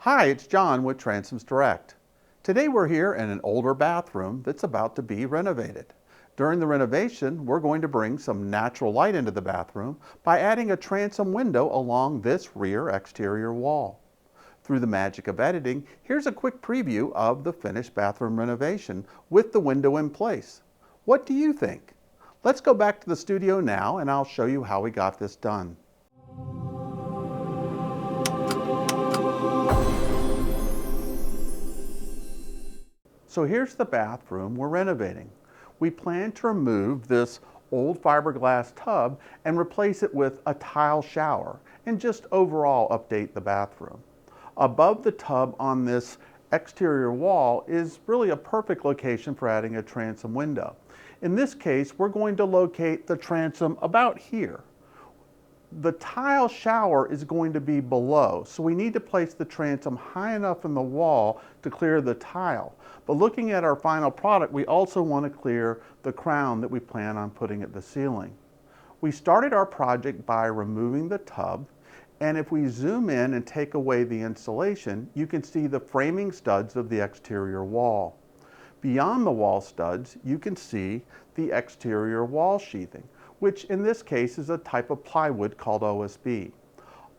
Hi, it's John with Transoms Direct. Today we're here in an older bathroom that's about to be renovated. During the renovation, we're going to bring some natural light into the bathroom by adding a transom window along this rear exterior wall. Through the magic of editing, here's a quick preview of the finished bathroom renovation with the window in place. What do you think? Let's go back to the studio now and I'll show you how we got this done. So here's the bathroom we're renovating. We plan to remove this old fiberglass tub and replace it with a tile shower and just overall update the bathroom. Above the tub on this exterior wall is really a perfect location for adding a transom window. In this case, we're going to locate the transom about here. The tile shower is going to be below, so we need to place the transom high enough in the wall to clear the tile. But looking at our final product, we also want to clear the crown that we plan on putting at the ceiling. We started our project by removing the tub, and if we zoom in and take away the insulation, you can see the framing studs of the exterior wall. Beyond the wall studs, you can see the exterior wall sheathing, which in this case is a type of plywood called OSB.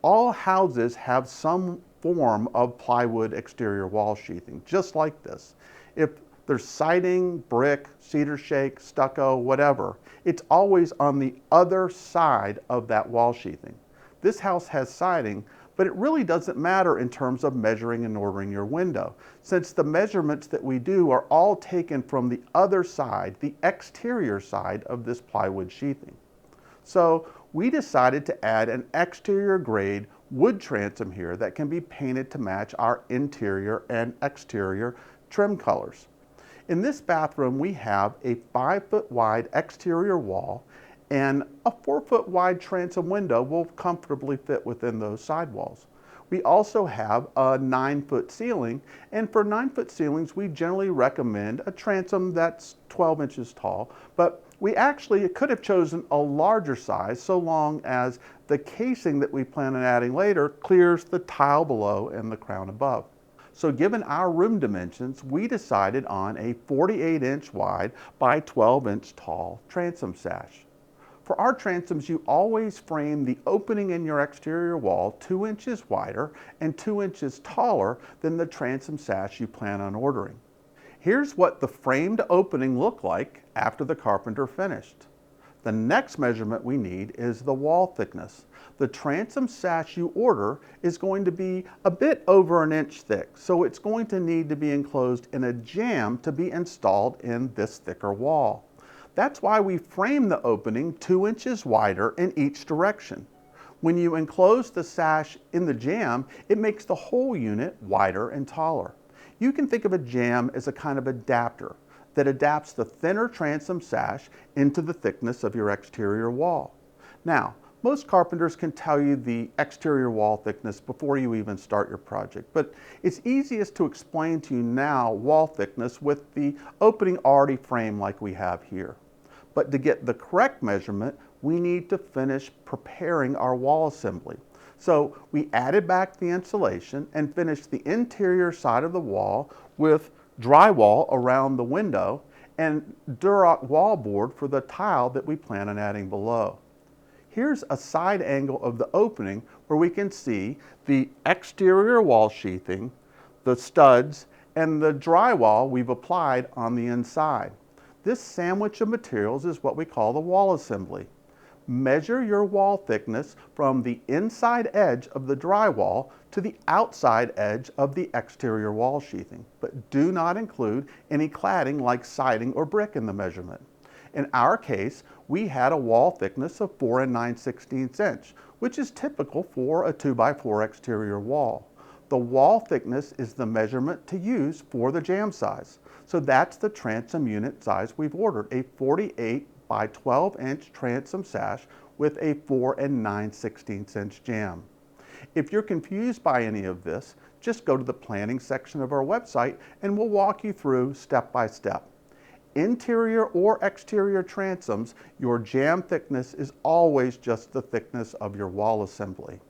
All houses have some form of plywood exterior wall sheathing, just like this. If there's siding, brick, cedar shake, stucco, whatever, it's always on the other side of that wall sheathing. This house has siding, but it really doesn't matter in terms of measuring and ordering your window, since the measurements that we do are all taken from the other side, the exterior side of this plywood sheathing. So we decided to add an exterior grade wood transom here that can be painted to match our interior and exterior trim colors. In this bathroom, we have a 5-foot wide exterior wall, and a 4-foot wide transom window will comfortably fit within those sidewalls. We also have a 9-foot ceiling, and for 9-foot ceilings, we generally recommend a transom that's 12 inches tall, but we actually could have chosen a larger size so long as the casing that we plan on adding later clears the tile below and the crown above. So given our room dimensions, we decided on a 48-inch wide by 12-inch tall transom sash. For our transoms, you always frame the opening in your exterior wall 2 inches wider and 2 inches taller than the transom sash you plan on ordering. Here's what the framed opening looked like after the carpenter finished. The next measurement we need is the wall thickness. The transom sash you order is going to be a bit over an inch thick, so it's going to need to be enclosed in a jamb to be installed in this thicker wall. That's why we frame the opening 2 inches wider in each direction. When you enclose the sash in the jamb, it makes the whole unit wider and taller. You can think of a jamb as a kind of adapter that adapts the thinner transom sash into the thickness of your exterior wall. Now, most carpenters can tell you the exterior wall thickness before you even start your project, but it's easiest to explain to you now wall thickness with the opening already framed like we have here. But to get the correct measurement, we need to finish preparing our wall assembly. So we added back the insulation and finished the interior side of the wall with drywall around the window and Durock wall board for the tile that we plan on adding below. Here's a side angle of the opening where we can see the exterior wall sheathing, the studs, and the drywall we've applied on the inside. This sandwich of materials is what we call the wall assembly. Measure your wall thickness from the inside edge of the drywall to the outside edge of the exterior wall sheathing, but do not include any cladding like siding or brick in the measurement. In our case, we had a wall thickness of 4 9/16 inch, which is typical for a 2x4 exterior wall. The wall thickness is the measurement to use for the jamb size. So that's the transom unit size we've ordered, a 48 by 12-inch transom sash with a 4 9/16 inch jamb. If you're confused by any of this, just go to the planning section of our website and we'll walk you through step by step. Interior or exterior transoms, your jamb thickness is always just the thickness of your wall assembly.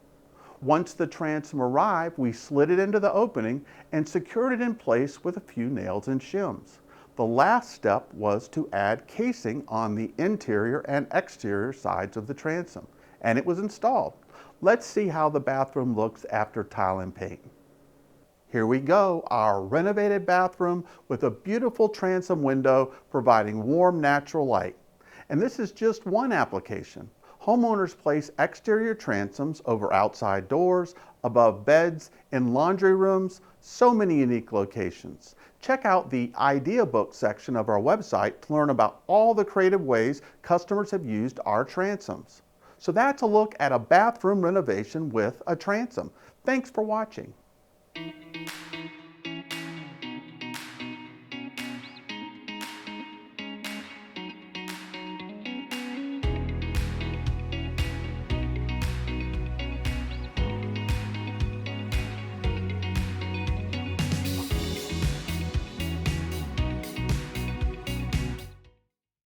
Once the transom arrived, we slid it into the opening and secured it in place with a few nails and shims. The last step was to add casing on the interior and exterior sides of the transom, and it was installed. Let's see how the bathroom looks after tile and paint. Here we go, our renovated bathroom with a beautiful transom window providing warm natural light. And this is just one application. Homeowners place exterior transoms over outside doors, above beds, in laundry rooms, so many unique locations. Check out the idea book section of our website to learn about all the creative ways customers have used our transoms. So that's a look at a bathroom renovation with a transom. Thanks for watching.